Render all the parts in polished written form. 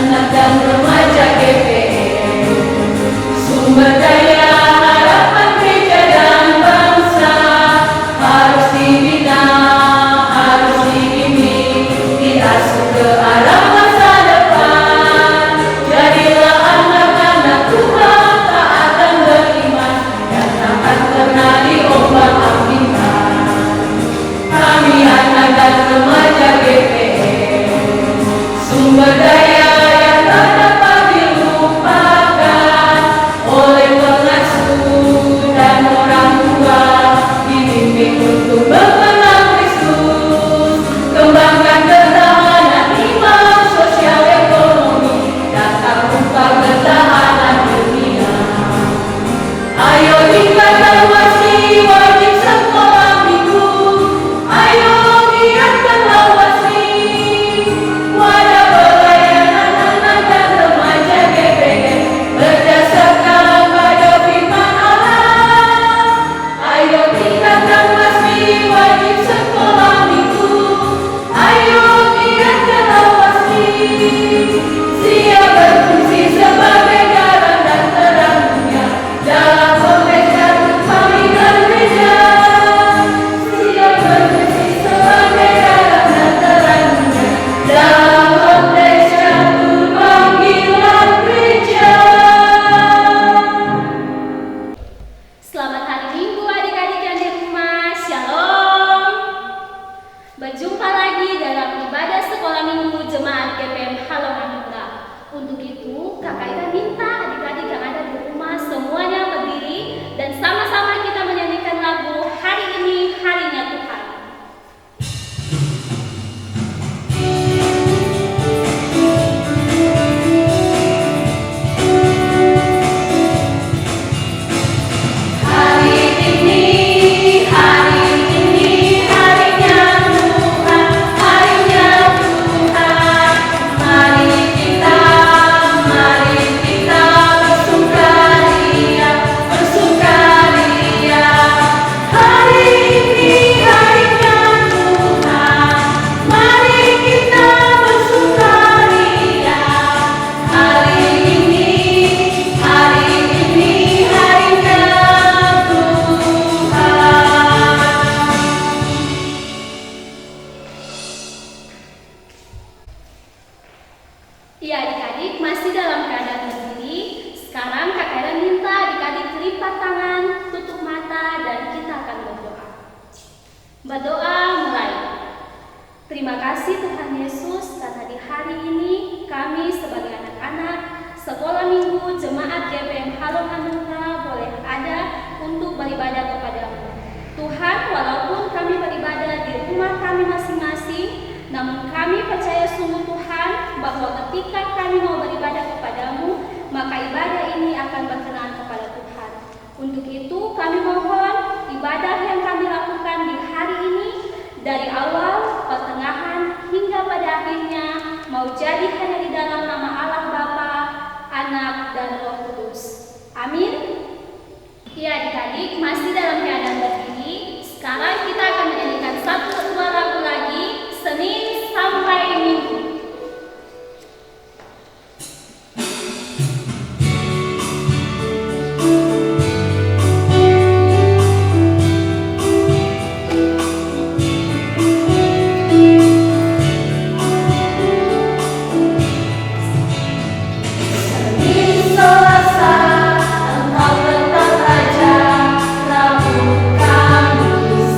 anak dan remaja GPM, sumber daya harapan gereja dan bangsa, harus dibina, harus dibimbing, diasuh ke arah masa depan. Jadilah anak-anak Tuhan, taat dan beriman, yang takkan pernah diombang-ambingkan. Kami anak dan remaja GPM, sumber daya yang tak dapat dilupakan oleh pengasuh dan orang tua, dibimbing untuk mengenal Kristus, kembangkan ketahanan iman, sosial ekonomi, dan tak lupa ketahanan dunia. Ayo tingkatkan wasi, wajib sekolah minggu. Ayo giatkanlah wasi, wadah pelayanan anak dan remaja GPM, berdasarkan pada firman Allah. Ayo tingkatkan wasi, wajib sekolah minggu. Ayo giatkanlah wasi, siap berfungsi sebagai garam dan terang dunia dalam konteks satu panggilan gereja. Siap berfungsi sebagai garam dan terang dunia dalam konteks satu panggilan gereja. Selamat hari Minggu adik-adik yang di rumah, Shalom. Berjumpa lagi dalam ibadah sekolah minggu Jemaat GPM Halong Anugerah. Untuk itu, Kakak Ida minta adik-adik yang ada di rumah semuanya berdiri dan sama-sama kita menyanyikan lagu Hari Ini Harinya Tuhan. Hari ini harinya Tuhan, harinya Tuhan. Mari kita bersukaria, bersukaria. Hari ini harinya Tuhan, mari kita bersukaria. Hari ini harinya Tuhan. Ya adik-adik masih dalam keadaan berdiri. Sekarang Kakak Ida minta adik-adik lipat tangan, tutup mata, dan kita akan berdoa. Berdoa mulai. Terima kasih Tuhan Yesus karena di hari ini kami sebagai anak-anak sekolah minggu Jemaat GPM Halong Anugerah boleh ada untuk beribadah kepadamu. Tuhan, walaupun kami beribadah di rumah kami masing-masing, namun kami percaya sungguh Tuhan bahwa ketika kami mau beribadah kepadamu, maka ibadah ini akan berkenan kepada Tuhan. Untuk itu kami mohon ibadah yang kami lakukan di hari ini dari awal, pertengahan, hingga pada akhirnya mau jadi hanya di dalam nama Allah Bapa, Anak, dan Roh Kudus. Amin. Ya adik-adik masih dalam keadaan berdiri. Sekarang kita akan menyanyikan satu dua lagu lagi, Senin sampai Minggu. Senin, Selasa, engkau tetap aja. Rabu, Kamis,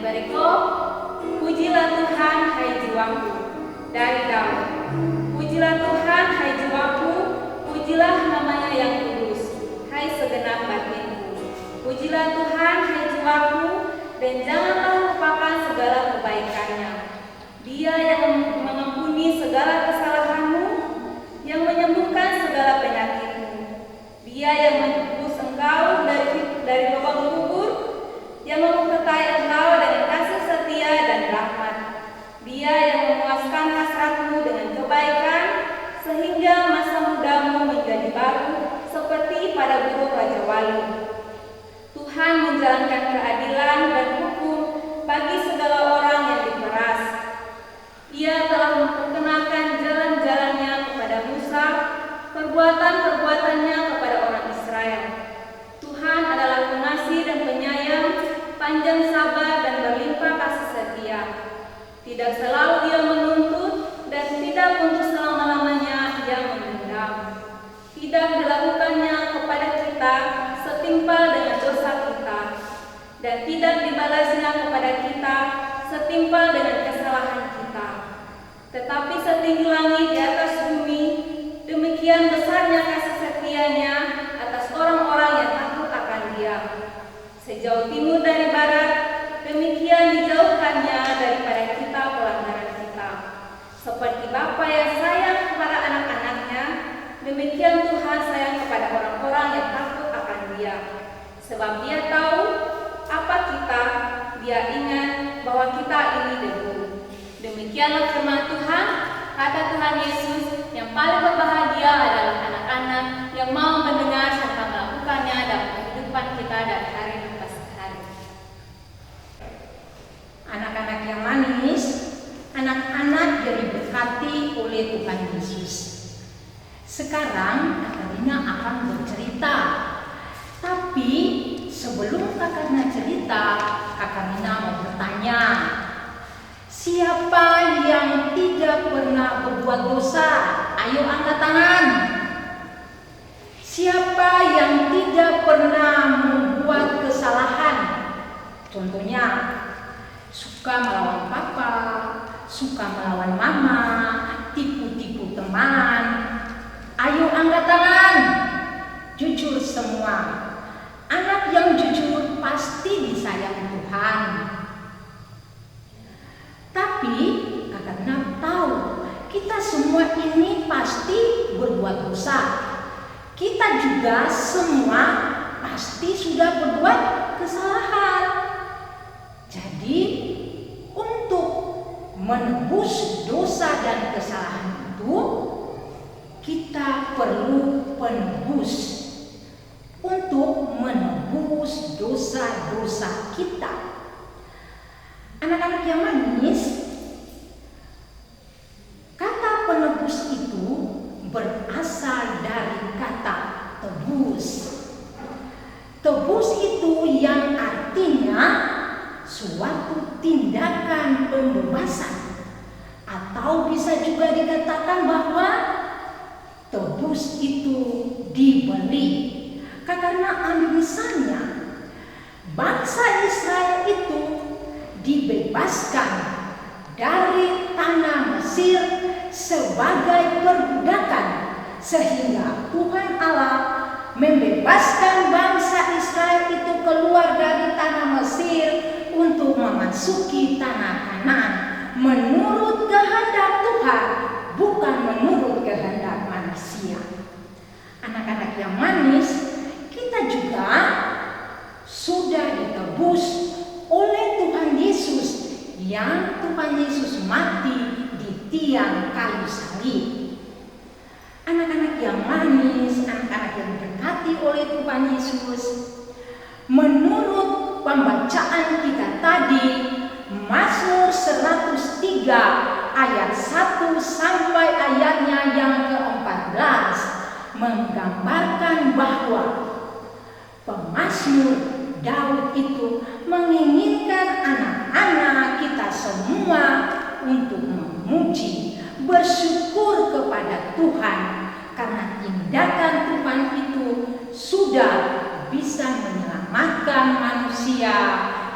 berikut pujilah Tuhan hai jiwaku dari Daud. Pujilah Tuhan hai jiwaku, pujilah namanya yang kudus, hai segenap batinku. Pujilah Tuhan hai jiwaku, dan janganlah lupakan segala kebaikannya. Dia yang mengampuni segala kesalahanmu, yang menyembuhkan segala penyakitmu. Dia yang menebus engkau dari lubang kubur, yang memberkahi engkau dengan kasih setia dan rahmat. Dia yang memuaskan hasratmu dengan kebaikan, sehingga masa mudamu menjadi baru seperti pada burung Raja Wali. Tuhan menjalankan keadilan dan hukum bagi segala orang yang diperas. Ia telah memperkenalkan jalan-jalannya kepada Musa, perbuatan-perbuatannya kepada orang Israel. Tuhan adalah pengasih dan penyayang, panjang sabar dan berlimpah kasih setia. Tidak selalu ia menuntut, dan tidak untuk selama-lamanya ia memendam. Tidak dilakukannya kepada kita setimpal dengan dosa kita, dan tidak dibalasnya kepada kita setimpal dengan kesalahan kita. Tetapi setinggi langit di atas bumi, demikian besarnya kasih setianya atas orang-orang yang takut akan Dia. Sejauh timur dari barat, demikian dijauhkannya daripada kita pelanggaran kita. Seperti Bapa yang sayang kepada anak-anaknya, demikian Tuhan sayang kepada orang-orang yang takut akan Dia. Sebab Dia tahu apa kita, Dia ingat bahwa kita ini debu. Demikianlah firman Tuhan. Kata Tuhan Yesus, yang paling berbahagia adalah anak-anak yang mau mendengar serta melakukannya dalam kehidupan kita dari hari ke hari. Anak-anak yang manis, anak-anak yang diberkati oleh Tuhan Yesus. Sekarang Kakarina akan bercerita. Tapi sebelum Kakarina cerita, Kakarina mau bertanya. Siapa yang tidak pernah berbuat dosa? Ayo angkat tangan. Siapa yang tidak pernah membuat kesalahan? Contohnya, suka melawan papa, suka melawan mama, tipu-tipu teman. Ayo angkat tangan. Jujur semua. Anak yang jujur pasti disayang Tuhan. Tapi Kakarina tahu kita semua ini pasti berbuat dosa. Kita juga semua pasti sudah berbuat kesalahan. Jadi untuk menebus dosa dan kesalahan itu, kita perlu penebus untuk menebus dosa-dosa kita. Anak-anak yang manis, kata penebus itu berasal dari kata tebus. Tebus itu yang artinya suatu tindakan pembebasan, atau bisa juga dikatakan bahwa tebus itu dibeli. Karena ambil misalnya, bangsa Israel itu dibebaskan dari tanah Mesir sebagai perbudakan, sehingga Tuhan Allah membebaskan bangsa Israel itu keluar dari tanah Mesir untuk memasuki tanah Kanaan menurut kehendak Tuhan, bukan menurut kehendak manusia. Anak-anak yang manis, kita juga sudah ditebus oleh Tuhan Yesus, yang Tuhan Yesus mati di tiang kayu salib. Anak-anak yang manis, anak-anak yang diberkati oleh Tuhan Yesus, menurut pembacaan kita tadi, Mazmur 103 ayat 1 sampai ayatnya yang ke-14 menggambarkan bahwa pemazmur Daud itu menginginkan anak-anak kita semua untuk memuji, bersyukur kepada Tuhan karena tindakan Tuhan itu sudah bisa menyelamatkan manusia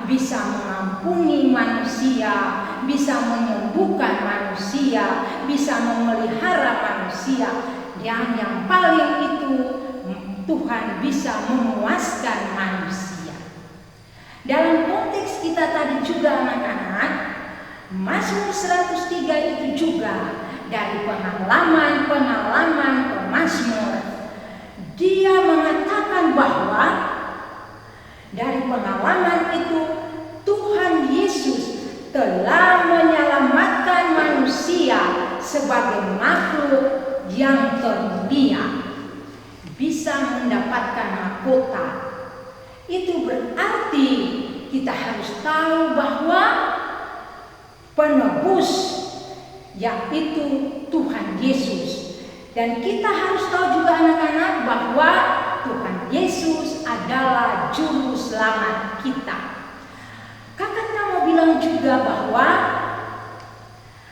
bisa mengampuni manusia, bisa menyembuhkan manusia, bisa memelihara manusia, dan yang paling itu Tuhan bisa memuaskan manusia. Dalam konteks kita tadi juga anak-anak, Mazmur 103 itu juga dari pengalaman pemazmur, dia mengatakan bahwa dari pengalaman itu Tuhan Yesus telah menyelamatkan manusia sebagai makhluk yang termulia, bisa mendapatkan mahkota. Itu berarti kita harus tahu bahwa penebus yaitu Tuhan Yesus. Dan kita harus tahu juga anak-anak bahwa Tuhan Yesus adalah juru selamat kita. Kakaknya mau bilang juga bahwa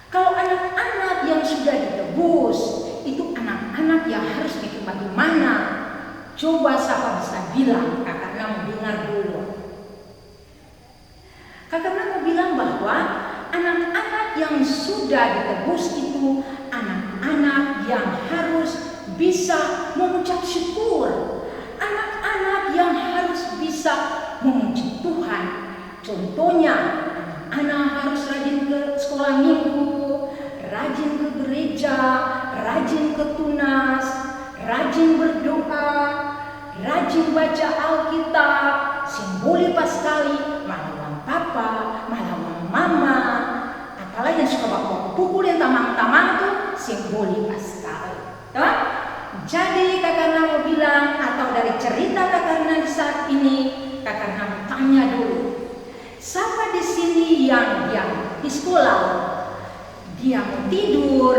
kalau anak-anak yang sudah ditebus itu anak-anak yang harus bikin bagaimana? Coba siapa bisa bilang? Kakaknya mau dengar dulu. Kakaknya mau bilang bahwa anak-anak yang sudah ditebus itu anak-anak yang harus bisa mengucap syukur, anak-anak yang harus bisa memuji Tuhan. Contohnya, anak-anak harus rajin ke sekolah minggu, rajin ke gereja, rajin ke tunas, rajin berdoa, rajin baca Alkitab, simbolik sekali, malah papa, malah mama, apalagi yang suka bawa pukul yang tamang-tamang tuh simbolik sekali. Tuh? Jadi kakaknya mau bilang, atau dari cerita kakaknya di saat ini, kakaknya mau tanya dulu, siapa di sini yang di sekolah, dia mau tidur,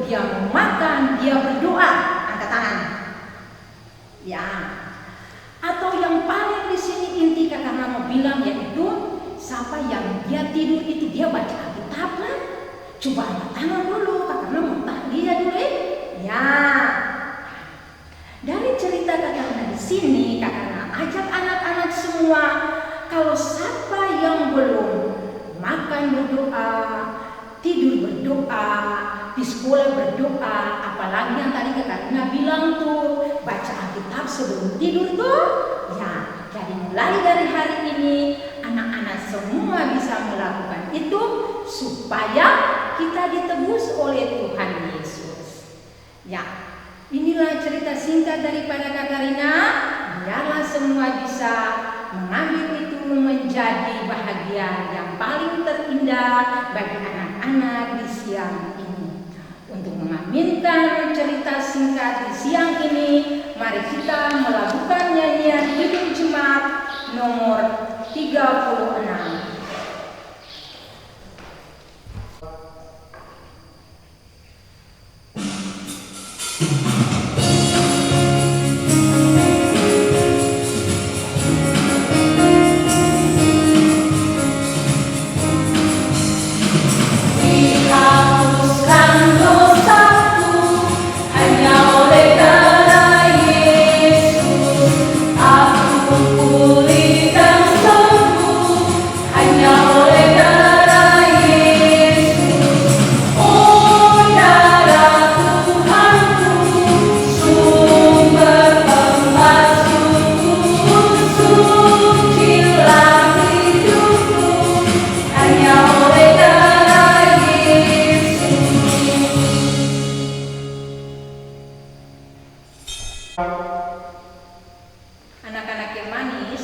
dia mau makan, dia berdoa? Angkat tangan. Ya. Atau yang paling di sini inti kakaknya mau bilang yaitu siapa yang dia tidur itu dia baca Alkitab lah. Coba angkat tangan dulu, kakaknya mau tanya dia dulu ya. Dari cerita kakaknya di sini, kakaknya ajak anak-anak semua, kalau siapa yang belum makan berdoa, tidur berdoa, di sekolah berdoa, apalagi yang tadi kakaknya bilang tuh baca Alkitab sebelum tidur tuh, ya. Jadi mulai dari hari ini anak-anak semua bisa melakukan itu supaya kita ditebus oleh Tuhan Yesus. Ya, inilah cerita singkat daripada Kakak Rina. Biarlah semua bisa mengambil itu menjadi bahagia yang paling terindah bagi anak-anak di siang ini. Untuk mengaminkan cerita singkat di siang ini, mari kita melakukan nyanyian Hidup Jemaat nomor 36. Anak-anak yang manis,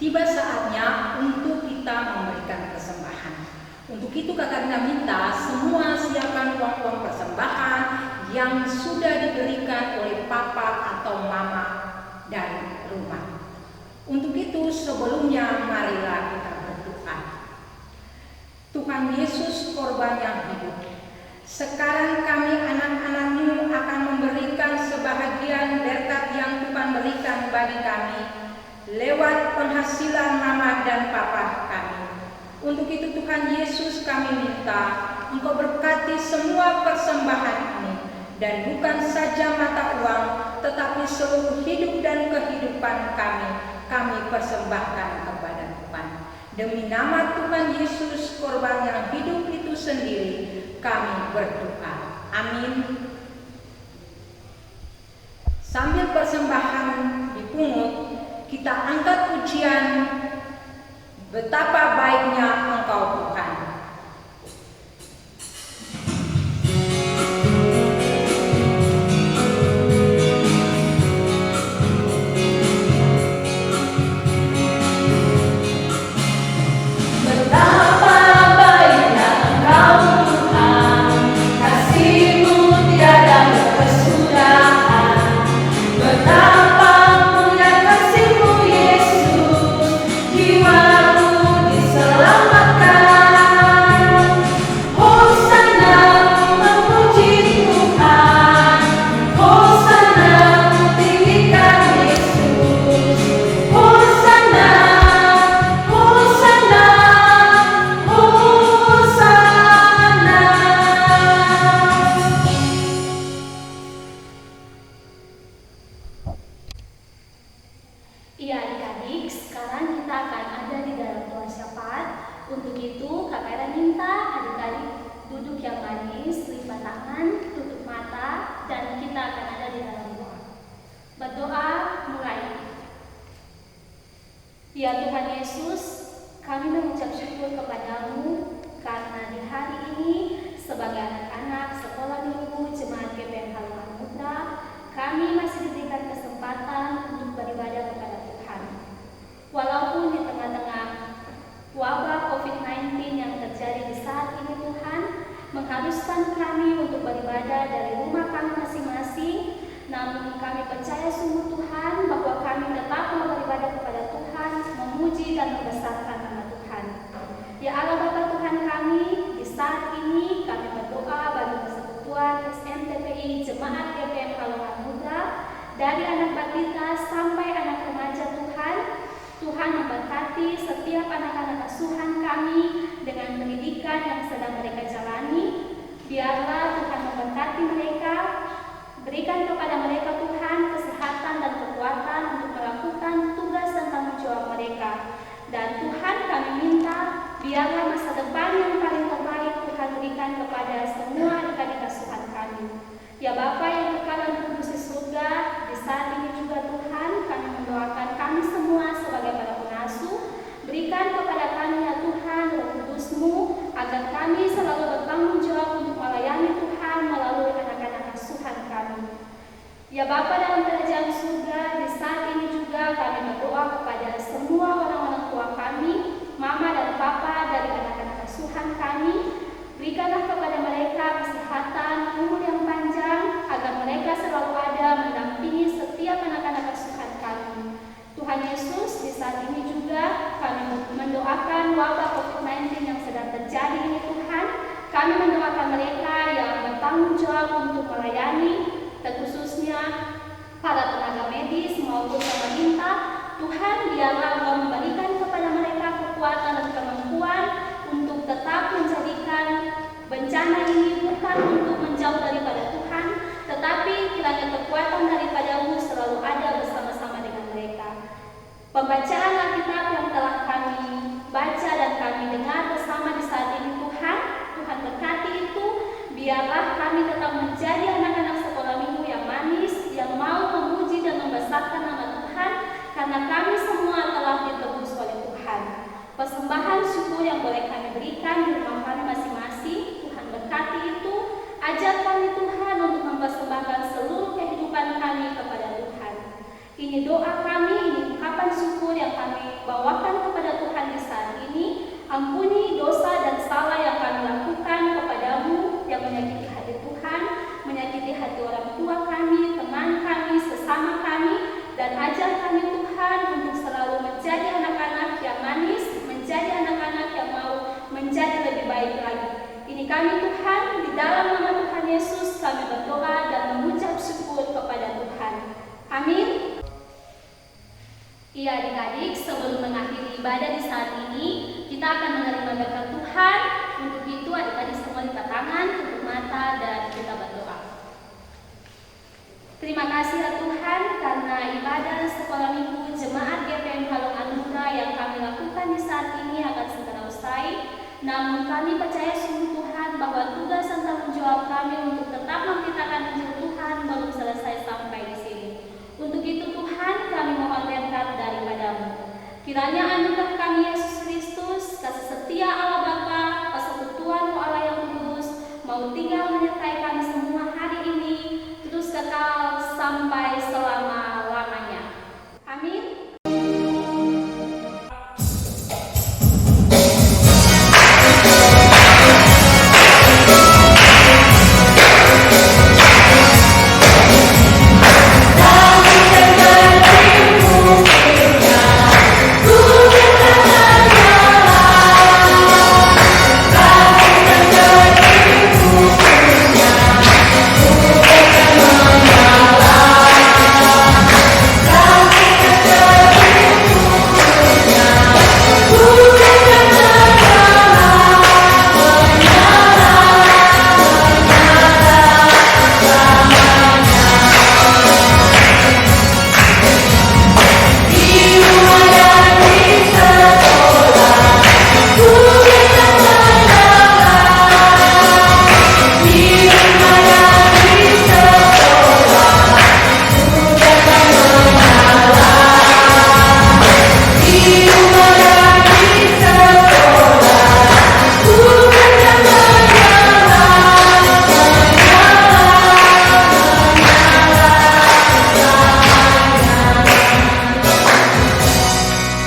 tiba saatnya untuk kita memberikan persembahan. Untuk itu Kakak Rina minta semua siapkan uang-uang persembahan yang sudah diberikan oleh papa atau mama dari rumah. Untuk itu sebelumnya marilah kita berdoa. Tuhan Yesus korban yang hidup, sekarang kami anak-anak-Mu akan memberikan sebahagian berkat yang Tuhan berikan bagi kami lewat penghasilan mama dan papa kami. Untuk itu Tuhan Yesus kami minta Engkau berkati semua persembahan ini, dan bukan saja mata uang, tetapi seluruh hidup dan kehidupan kami persembahkan kepada Tuhan. Demi nama Tuhan Yesus, korban yang hidup itu sendiri, kami berdoa. Amin. Sambil persembahan dipungut, kita angkat pujian, betapa baiknya Engkau Tuhan. Iya adik-adik, sekarang kita akan ada di dalam doa syafaat. Untuk itu Kak Kaira minta adik-adik duduk yang manis, lipat tangan, tutup mata, dan kita akan ada di dalam doa. Berdoa mulai. Ya Tuhan Yesus, kami mengucap syukur kepadamu karena di hari ini sebagai anak-anak sekolah minggu Jemaat GPM Halungan Putra, kami masih diberikan kesempatan untuk beribadah kepada Tuhan. Walaupun di tengah-tengah wabah COVID-19 yang terjadi di saat ini, Tuhan mengharuskan kami untuk beribadah dari rumah kami masing-masing, namun kami percaya sungguh Tuhan bahwa kami tetap mau beribadah kepada Tuhan, memuji dan membesarkan nama Tuhan. Ya Allah Bapa Tuhan kami, di saat ini kami berdoa bagi persekutuan SMTPI Jemaat GPM Halungan Putra, dari anak balita sampai anak remaja Tuhan. Tuhan memberkati setiap anak-anak asuhan kami dengan pendidikan yang sedang mereka jalani. Biarlah Tuhan memberkati mereka, berikan kepada mereka Tuhan kesehatan dan kekuatan untuk melakukan tugas dan tanggung jawab mereka. Dan Tuhan kami minta, biarlah masa depan yang paling terbaik Tuhan berikan kepada semua adik-adik asuhan kami. Ya Bapa yang kekal dan kudus di surga, di saat ini juga Tuhan kami mendoakan kami semua sebagai para pengasuh, berikan kepada kami ya Tuhan Roh Kudus-Mu, agar kami selalu bertanggung jawab untuk melayani Tuhan melalui anak-anak asuhan kami. Ya Bapa dalam kerajaan surga, di saat ini juga kami berdoa kepada semua orang-orang tua kami, mama dan papa dari anak-anak asuhan kami. Berikanlah kepada mereka kesehatan, umur yang panjang, agar mereka selalu ada mendampingi setiap anak-anak asuhan kami. Tuhan Yesus, di saat ini juga kami mendoakan wabah COVID-19 yang sedang terjadi ini Tuhan. Kami mendoakan mereka yang bertanggung jawab untuk melayani, terkhususnya para tenaga medis maupun pemerintah. Tuhan, biarlah Engkau memberikan kepada mereka kekuatan dan kemampuan untuk tetap menjadikan bencana ini bukan untuk menjauh daripada Tuhan, tetapi kiranya kekuatan daripada-Mu selalu ada bersama-sama dengan mereka. Pembacaan Alkitab yang telah kami baca dan kami dengar bersama di saat ini Tuhan, Tuhan berkati itu, biarlah kami tetap menjadi anak-anak sekolah minggu yang manis, yang mau memuji dan membesarkan nama Tuhan, karena kami semua telah ditebus oleh Tuhan. Persembahan syukur yang boleh kami berikan di rumah kami masing-masing, Tuhan berkati itu, ajar kami Tuhan untuk mempersembahkan seluruh kehidupan kami kepada Tuhan. Ini doa kami, ini ungkapan syukur yang kami bawakan kepada Tuhan di saat ini. Ampuni dosa dan salah yang kami lakukan kepadamu yang menyakiti hati Tuhan, menyakiti hati orang tua kami, teman kami, sesama kami, dan ajar kami Tuhan untuk selalu menjadi anak-anak yang manis, menjadi anak-anak yang mau menjadi lebih baik lagi. Ini kami Tuhan, di dalam nama Tuhan Yesus kami berdoa dan mengucap syukur kepada Tuhan. Amin. Iya adik-adik, sebelum mengakhiri ibadah di saat ini, kita akan menerima berkat Tuhan. Untuk itu adik-adik semua lipat tangan, tutup mata, dan kita berdoa. Terima kasih ya Tuhan karena ibadah sekolah minggu jemaat GPM Halong Anugerah yang kami lakukan di saat ini akan segera usai. Namun kami percaya sungguh Tuhan bahwa tugas dan tanggung jawab kami untuk tetap memberitakan Injil Tuhan belum selesai sampai di sini. Untuk itu Tuhan kami mohon berkat daripadamu. Kiranya anugerah kami Yesus